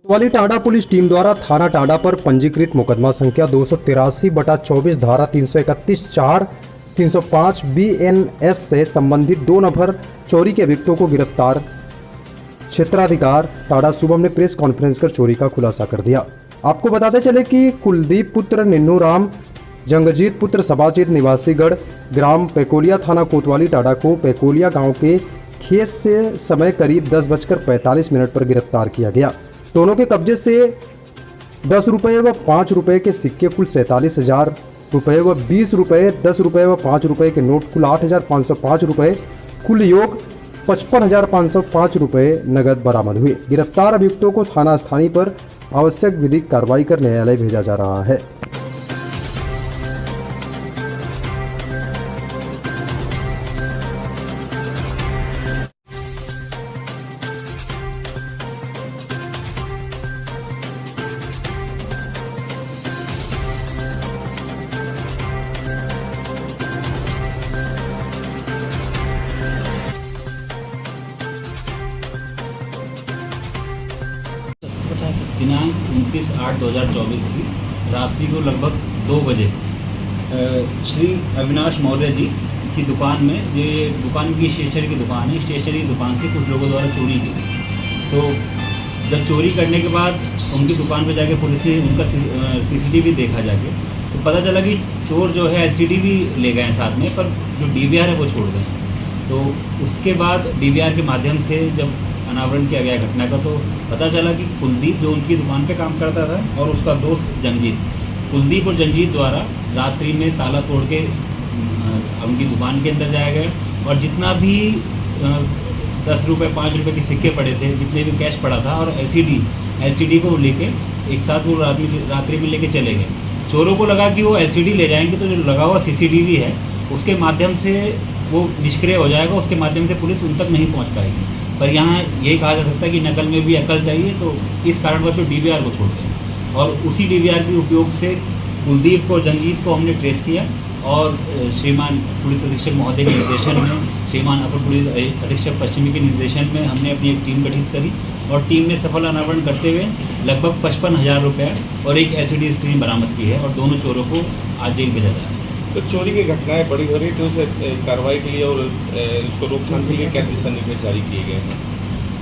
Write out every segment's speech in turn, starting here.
कोतवाली Tanda police team द्वारा थाना टांडा पर पंजीकृत मुकदमा संख्या 283/24 धारा 331(4) 305 BNS से संबंधित 2 नफर चोरी के अभियुक्तों को गिरफ्तार। क्षेत्राधिकार टांडा शुभम ने प्रेस कॉन्फ्रेंस कर चोरी का खुलासा कर दिया। आपको बताते चले कि कुलदीप पुत्र निन्नू राम, जंगजीत पुत्र सबाजीत निवासी गढ़, ग्राम पैकोलिया, थाना कोतवाली टांडा को पैकोलिया गांव के खेत से समय करीब 10:45 पर गिरफ्तार किया गया। दोनों के कब्जे से 10 रुपये व 5 रुपये के सिक्के कुल 47,000 रुपये व 20 रुपये, 10 रुपये व 5 रुपये के नोट कुल 8,505 रुपये, कुल योग 55,505 रुपये नगद बरामद हुए। गिरफ्तार अभियुक्तों को थाना स्थानीय पर आवश्यक विधिक कार्रवाई कर न्यायालय भेजा जा रहा है। दिनांक 29/8/2024 की रात्रि को लगभग 2 बजे श्री अविनाश मौर्य जी की दुकान में, ये दुकान की स्टेशनरी की दुकान है, स्टेशनरी की दुकान से कुछ लोगों द्वारा चोरी की गई। तो जब चोरी करने के बाद उनकी दुकान पर जाके पुलिस ने उनका CCTV देखा जाके, तो पता चला कि चोर जो है LCD भी ले गए हैं साथ में, पर जो DVR है वो छोड़ गए। तो उसके बाद DVR के माध्यम से जब अनावरण किया गया घटना का, तो पता चला कि कुलदीप जो उनकी दुकान पे काम करता था और उसका दोस्त जंगजीत, कुलदीप और जंगजीत द्वारा रात्रि में ताला तोड़ के उनकी दुकान के अंदर जाया गया और जितना भी 10 रुपये 5 रुपये के सिक्के पड़े थे, जितने भी कैश पड़ा था और LCD को लेके एक साथ वो रात्रि में लेके चले गए। चोरों को लगा कि वो LCD ले जाएंगे तो जो लगा हुआ CCTV है उसके माध्यम से वो निष्क्रिय हो जाएगा, उसके माध्यम से पुलिस उन तक नहीं पहुँच पाएगी। पर यहाँ यही कहा जा सकता है कि नकल में भी अकल चाहिए, तो इस कारणवश वो DVR को छोड़ दें और उसी DVR के उपयोग से कुलदीप को, जंगजीत को हमने ट्रेस किया और श्रीमान पुलिस अधीक्षक महोदय के निर्देशन में, श्रीमान अपर पुलिस अधीक्षक पश्चिमी के निर्देशन में हमने अपनी एक टीम गठित करी और टीम ने सफल अनावरण करते हुए लगभग 55,000 रुपये और एक LCD स्क्रीन बरामद की है और दोनों चोरों को आज जेल भेजा जा रहा है। तो चोरी की घटनाएं बड़ी हो रही, तो उसे कार्रवाई के लिए और इसको रोकथाम के लिए क्या दिशा निर्देश जारी किए गए हैं?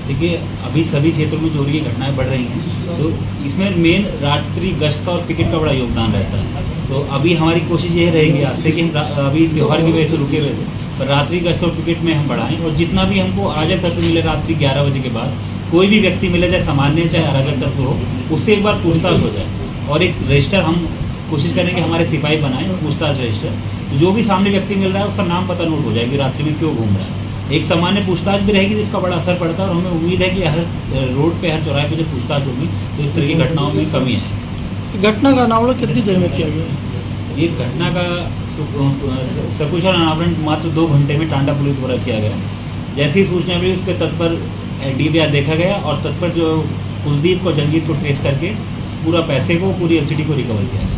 देखिए, अभी सभी क्षेत्रों में चोरी की घटनाएं बढ़ रही हैं, तो इसमें मेन रात्रि गश्त का और पिकेट का बड़ा योगदान रहता है। तो अभी हमारी कोशिश ये रहेगी आज से कि हम अभी त्यौहार की वजह से रुके हुए थे, पर रात्रि गश्त और पिकेट में हम बढ़ाएं और जितना भी हमको अराजक तत्व मिले रात्रि 11 बजे के बाद, कोई भी व्यक्ति मिले, चाहे सामान्य चाहे अराजक तत्व हो, उससे एक बार पूछताछ हो जाए और एक रजिस्टर हम कोशिश करें कि हमारे सिपाही बनाएं और पूछताछ रजिस्टर, तो जो भी सामने व्यक्ति मिल रहा है उसका नाम पता नोट हो जाएगी, रात्रि में क्यों घूम रहा है। एक सामान्य पूछताछ भी रहेगी जिसका बड़ा असर पड़ता है और हमें उम्मीद है कि हर रोड पे, हर चौराहे पे जब पूछताछ होगी तो इस तरह की घटनाओं में कमी आएगी। घटना का अनावरण कितनी देर में किया गया? ये घटना का सकुशल अनावरण मात्र 2 घंटे में टांडा पुलिस द्वारा किया गया। जैसी सूचना मिली उसके तत्पर DVR देखा गया और तत्पर जो कुलदीप को, जंगजीत को ट्रेस करके पूरा पैसे को, पूरी LCD को रिकवर किया गया।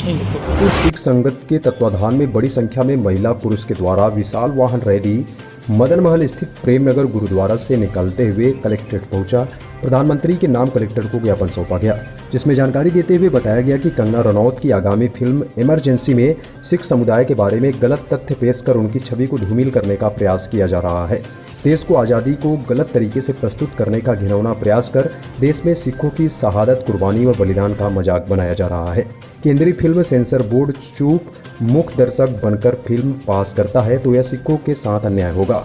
तो सिख संगत के तत्वाधान में बड़ी संख्या में महिला पुरुष के द्वारा विशाल वाहन रैली मदन महल स्थित प्रेम नगर गुरुद्वारा से निकलते हुए कलेक्ट्रेट पहुंचा। प्रधानमंत्री के नाम कलेक्टर को ज्ञापन सौंपा गया, जिसमें जानकारी देते हुए बताया गया कि कंगना रनौत की आगामी फिल्म इमरजेंसी में सिख समुदाय के बारे में गलत तथ्य पेश कर उनकी छवि को धूमिल करने का प्रयास किया जा रहा है। देश को आज़ादी को गलत तरीके से प्रस्तुत करने का घिनौना प्रयास कर देश में सिखों की शहादत, कुर्बानी और बलिदान का मजाक बनाया जा रहा है। केंद्रीय फिल्म सेंसर बोर्ड चूप मुख्य दर्शक बनकर फिल्म पास करता है तो यह सिखों के साथ अन्याय होगा।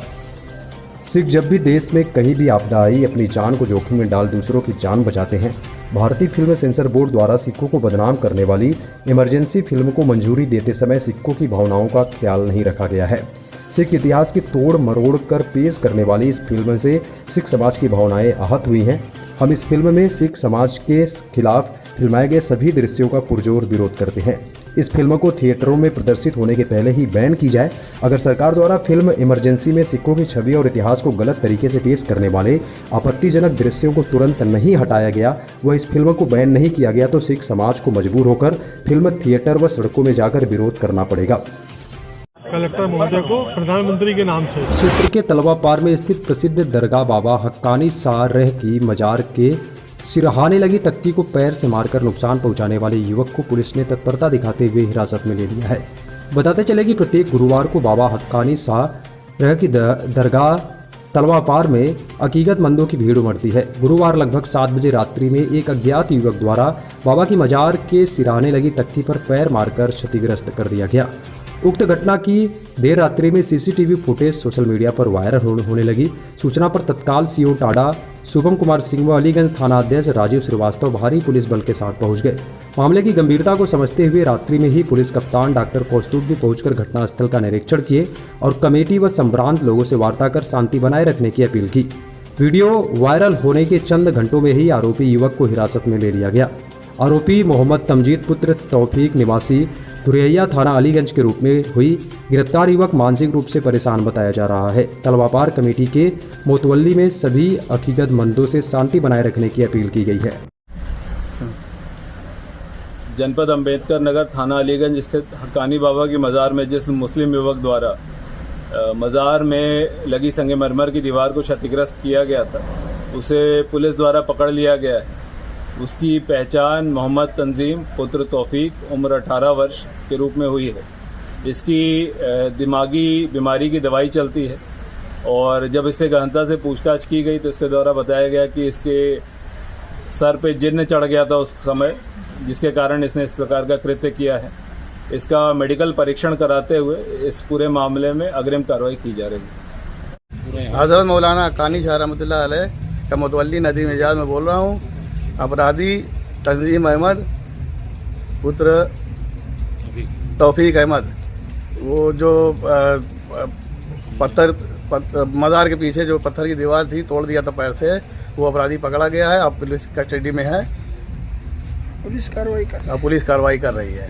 सिख जब भी देश में कहीं भी आपदा आई अपनी जान को जोखिम में डाल दूसरों की जान बचाते हैं। भारतीय फिल्म सेंसर बोर्ड द्वारा सिखों को बदनाम करने वाली इमरजेंसी फिल्म को मंजूरी देते समय सिखों की भावनाओं का ख्याल नहीं रखा गया है। सिख इतिहास की तोड़ मरोड़ कर पेश करने वाली इस फिल्म से सिख समाज की भावनाएं आहत हुई हैं। हम इस फिल्म में सिख समाज के खिलाफ फिल्माए गए सभी दृश्यों का पुरजोर विरोध करते हैं। इस फिल्म को थिएटरों में प्रदर्शित होने के पहले ही बैन की जाए। अगर सरकार द्वारा फिल्म इमरजेंसी में सिखों की छवि और इतिहास को गलत तरीके से पेश करने वाले आपत्तिजनक दृश्यों को तुरंत नहीं हटाया गया व इस फिल्म को बैन नहीं किया गया तो सिख समाज को मजबूर होकर फिल्म थिएटर व सड़कों में जाकर विरोध करना पड़ेगा। कलेक्टर महोदय को प्रधानमंत्री के नाम से सूत्र के तलवा पार में स्थित प्रसिद्ध दरगाह बाबा हक्कानी सारह की मजार के सिरहाने लगी तख्ती को पैर से मारकर नुकसान पहुंचाने वाले युवक को पुलिस ने तत्परता दिखाते हुए हिरासत में ले लिया है। बताते चले कि प्रत्येक गुरुवार को बाबा हक्कानी सारह की दरगाह तलवा पार में अकीदतमंदों की भीड़ उमड़ती है। गुरुवार लगभग 7 बजे रात्रि में एक अज्ञात युवक द्वारा बाबा की मजार के सिरहाने लगी तख्ती पर पैर मारकर क्षतिग्रस्त कर दिया गया। उक्त घटना की देर रात्रि में सीसीटीवी फुटेज सोशल मीडिया पर वायरल होने लगी। सूचना पर तत्काल सीओ टाडा शुभम कुमार सिंह व अलीगंज थाना अध्यक्ष राजीव श्रीवास्तव भारी पुलिस बल के साथ पहुंच गए। मामले की गंभीरता को समझते हुए रात्रि में ही पुलिस कप्तान डॉक्टर कौस्तुभ भी पहुंचकर घटनास्थल का निरीक्षण किए और कमेटी व संभ्रांत लोगों से वार्ता कर शांति बनाए रखने की अपील की। वीडियो वायरल होने के चंद घंटों में ही आरोपी युवक को हिरासत में ले लिया गया। आरोपी मोहम्मद तमजीद पुत्र तौफीक निवासी धुरिया थाना अलीगंज के रूप में हुई गिरफ्तार युवक मानसिक रूप से परेशान बताया जा रहा है। तलवापार कमेटी के मोतवल्ली में सभी अकीदतमंदों से शांति बनाए रखने की अपील की गई है। जनपद अंबेडकर नगर थाना अलीगंज स्थित हक्कानी बाबा की मज़ार में जिस मुस्लिम युवक द्वारा मज़ार में लगी संगमरमर की दीवार को क्षतिग्रस्त किया गया था, उसे पुलिस द्वारा पकड़ लिया गया है। उसकी पहचान मोहम्मद तंजीम पुत्र तौफीक उम्र 18 वर्ष के रूप में हुई है। इसकी दिमागी बीमारी की दवाई चलती है और जब इससे गहनता से पूछताछ की गई तो इसके द्वारा बताया गया कि इसके सर पे जिन्न चढ़ गया था उस समय, जिसके कारण इसने इस प्रकार का कृत्य किया है। इसका मेडिकल परीक्षण कराते हुए इस पूरे मामले में अग्रिम कार्रवाई की जा रही है। हज़रत मौलाना हक्कानी शाह रहमतुल्लाह अलैह का मुतवल्ली नदीम एजाज में बोल रहा हूँ। अपराधी तंजीम अहमद पुत्र तौफीक अहमद, वो जो मज़ार के पीछे जो पत्थर की दीवार थी तोड़ दिया था पैर से, वो अपराधी पकड़ा गया है। अब पुलिस कस्टडी में है। पुलिस कार्रवाई कर रही है।